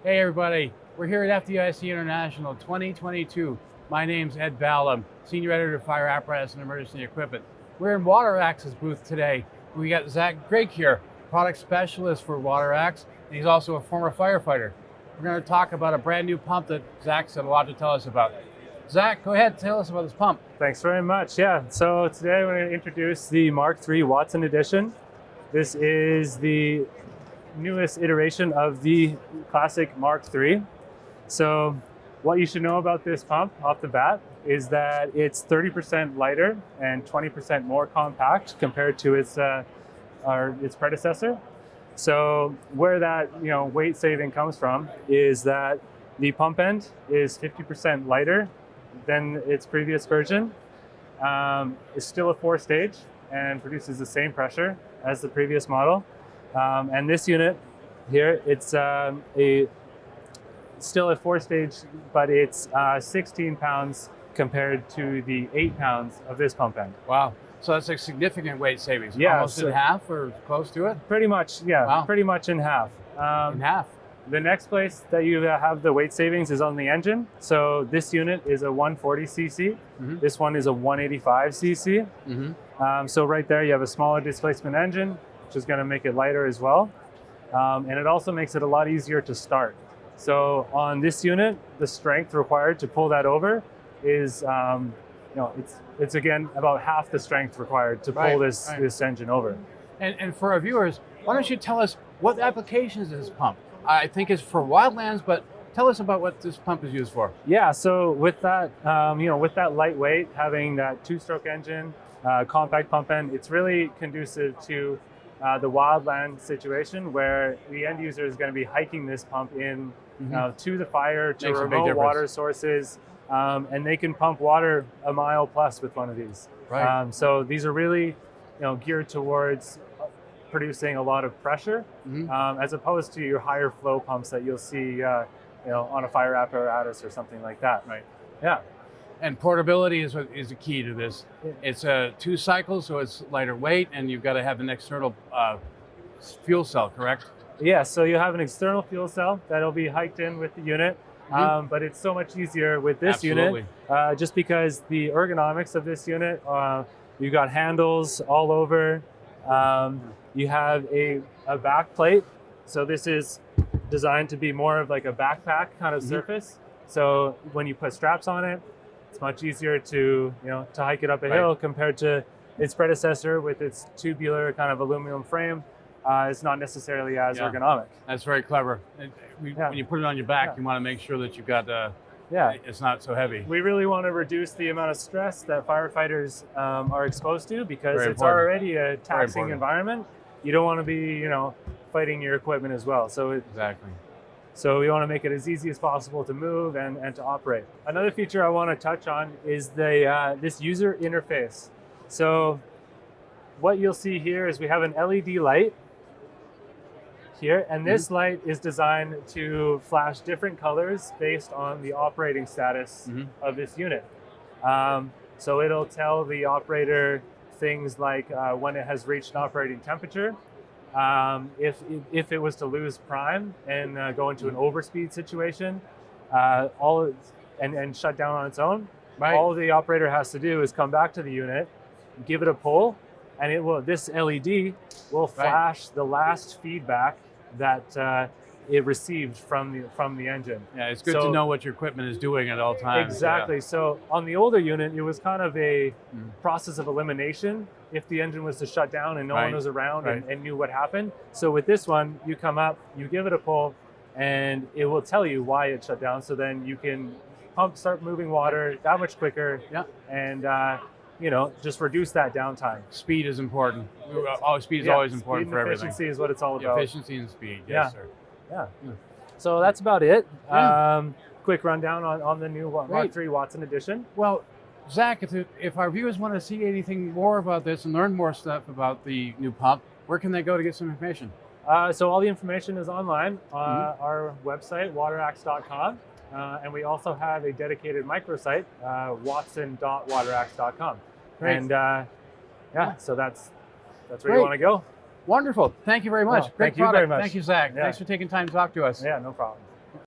Hey everybody, we're here at FDIC International 2022. My name's Ed Ballum, Senior Editor of Fire Apparatus and Emergency Equipment. We're in WATERAX's booth today. We got Zach Grigg here, Product Specialist for WATERAX, and he's also a former firefighter. We're going to talk about a brand new pump that Zach's had a lot to tell us about. Zach, go ahead, tell us about this pump. Thanks very much. Yeah, so today we're going to introduce the MARK-3 Watson Edition. This is the newest iteration of the classic MARK-3. So what you should know about this pump off the bat is that it's 30% lighter and 20% more compact compared to its predecessor. So where that weight saving comes from is that the pump end is 50% lighter than its previous version. It's still a 4-stage and produces the same pressure as the previous model. And this unit here, it's still a 4-stage, but it's 16 pounds compared to the 8 pounds of this pump end. Wow, so that's a significant weight savings. Yeah, almost in half or close to it? Pretty much, yeah, wow. Pretty much in half. In half. The next place that you have the weight savings is on the engine. So this unit is a 140cc. Mm-hmm. This one is a 185cc. Mm-hmm. So right there you have a smaller displacement engine, which is going to make it lighter as well. And it also makes it a lot easier to start. So on this unit, the strength required to pull that over is, it's again about half the strength required to pull this engine over. And for our viewers, why don't you tell us what applications is this pump? I think it's for wildlands, but tell us about what this pump is used for. Yeah, so with that, with that lightweight, having that 2-stroke engine, compact pump end, it's really conducive to the wildland situation where the end user is going to be hiking this pump in to the fire, to remote water sources, and they can pump water a mile plus with one of these. Right. So these are really, geared towards producing a lot of pressure, as opposed to your higher flow pumps that you'll see, on a fire apparatus or something like that. Right. Yeah. And portability is the key to this. It's a 2 cycles, so it's lighter weight, and you've got to have an external fuel cell, correct? Yeah, so you have an external fuel cell that'll be hiked in with the unit, but it's so much easier with this unit, just because the ergonomics of this unit, you've got handles all over, you have a back plate, so this is designed to be more of like a backpack kind of surface. So when you put straps on it, it's much easier to hike it up a hill compared to its predecessor with its tubular kind of aluminum frame. It's not necessarily as ergonomic. That's very clever. When you put it on your back, you want to make sure that you've got it's not so heavy. We really want to reduce the amount of stress that firefighters are exposed to, because it's already a taxing environment. You don't want to be fighting your equipment as well. So exactly. So we want to make it as easy as possible to move and to operate. Another feature I want to touch on is this user interface. So what you'll see here is we have an LED light here, and this light is designed to flash different colors based on the operating status of this unit. So it'll tell the operator things like when it has reached an operating temperature, if it was to lose prime and go into an overspeed situation, and shut down on its own, all the operator has to do is come back to the unit, give it a pull, and this LED will flash the last feedback that it received from the engine. Yeah, it's good to know what your equipment is doing at all times. Exactly. Yeah. So on the older unit, it was kind of a process of elimination if the engine was to shut down and no one was around and knew what happened. So with this one, you come up, you give it a pull, and it will tell you why it shut down. So then you can start moving water that much quicker, and just reduce that downtime. Speed is important. Speed is always important for everything. Efficiency is what it's all about. Efficiency and speed, yes, sir. Yeah. So that's about it. Quick rundown on the new MARK-3 Watson Edition. Well, Zach, if our viewers want to see anything more about this and learn more stuff about the new pump, where can they go to get some information? So all the information is online on our website, WATERAX.com. And we also have a dedicated microsite, watson.waterax.com. And so that's where you want to go. Wonderful. Thank you very much. Well, thank you very much. Thank you, Zach. Thanks for taking time to talk to us. Yeah, no problem.